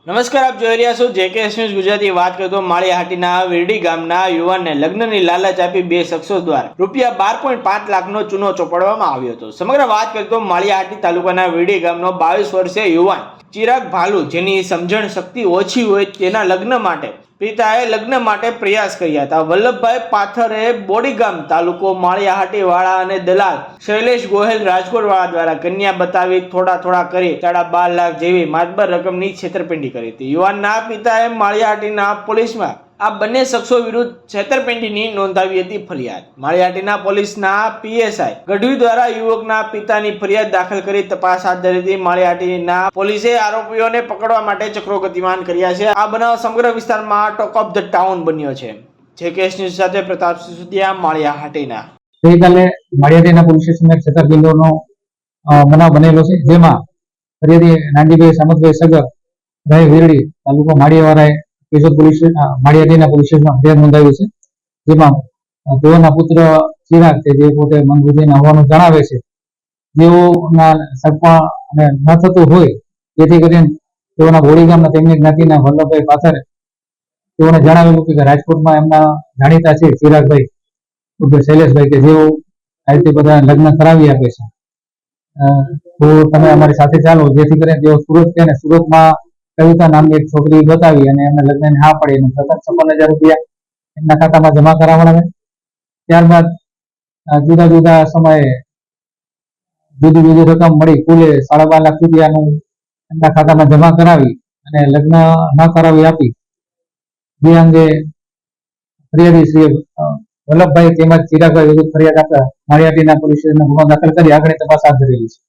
નમસ્કાર, આપ જોઈ રહ્યા છો જેકે ન્યૂઝ ગુજરાતી। વાત કરતો માળિયાહાટીના વીરડી ગામના યુવાનને લગ્નની લાલચ આપી બે શખ્સો દ્વારા ₹12.5 લાખનો ચૂનો ચોપડવામાં આવ્યો હતો। સમગ્ર વાત કરતો માળિયાહાટી તાલુકાના વીરડી ગામનો 22 વર્ષીય યુવાન ચિરાગ ભાલુ, જેની સમજણ શક્તિ ઓછી હોય, તેના લગ્ન માટે પિતાએ લગ્ન માટે પ્રયાસ કર્યા હતા। વલ્લભભાઈ પાથરે બોડીગામ તાલુકો માળિયાહાટી વાળા અને દલાલ શૈલેષ ગોહેલ રાજકોટ વાળા દ્વારા કન્યા બતાવી થોડા કરી ₹12 લાખ જેવી માતબર રકમની છેતરપિંડી કરી હતી। યુવાનના પિતાએ માળિયાહાટીના પોલીસમાં આ બંને શખ્સો વિરુદ્ધ છેતરપિંડીની નોંધાવી હતી ફરિયાદ। માળિયાહાટીના પોલીસના પીએસઆઈ ગઢવી દ્વારા યુવકના પિતાની ફરિયાદ દાખલ કરી તપાસ હાથ ધરી હતી। માળિયાહાટીના પોલીસે આરોપીઓને પકડવા માટે ચક્રો ગતિમાન કર્યા છે। આ બનાવ સમગ્ર વિસ્તારમાં ટોક ઓફ ધ ટાઉન બન્યો છે। જેકે ન્યૂઝ સાથે પ્રતાપ સુધિયા, માળિયાહાટીના। ગઈકાલે માળિયાહાટીના પોલીસ સ્ટેશનમાં છેતરપિંડીનો બનાવ બનેલો છે, જેમાં ફરિયાદી નાનજીભાઈ સામતભાઈ સગર ભાઈ વીરડી તાલુકો માળિયાવાળાએ કેશોદ પોલીસ માળિયાહાટીના પોલીસ સ્ટેશનમાં ફરિયાદ નોંધાવી છે, જેમાં તેઓના પુત્ર ચિરાગ કે જે પોતે મંદબુદ્ધિના હોવાનું જણાવે છે, જેઓના સગપણ અને ન થતું હોય, જેથી કરીને તેઓના બોડી ગામના તેમની જ્ઞાતિના વલ્લભભાઈ પાથરે તેઓને જણાવેલું કે રાજકોટમાં એમના જાણીતા છે ચિરાગભાઈ શૈલેષભાઈ, કે જેઓ આ રીતે બધા લગ્ન કરાવી આપે છે, તો તમે અમારી સાથે ચાલો, જેથી કરીને તેઓ સુરત ગયા ને સુરતમાં કવિતા નામની એક છોકરી બતાવી અને એમને લગ્નની હા પડી અને સતત ₹56,000 એમના ખાતામાં જમા કરાવવાના। ત્યારબાદ જુદા જુદા સમયે જુદી રકમ મળી કુલે ₹12.5 લાખ એમના ખાતામાં જમા કરાવી અને લગ્ન ન કરાવી આપી। જે અંગે ફરિયાદી શ્રી વલ્લભભાઈ તેમજ ચિરાગભાઈ વિરુદ્ધ ફરિયાદ આપતા માળિયાહાટીના પોલીસ સ્ટેશનમાં ગુનો દાખલ કરી આગળની તપાસ હાથ ધરેલી છે।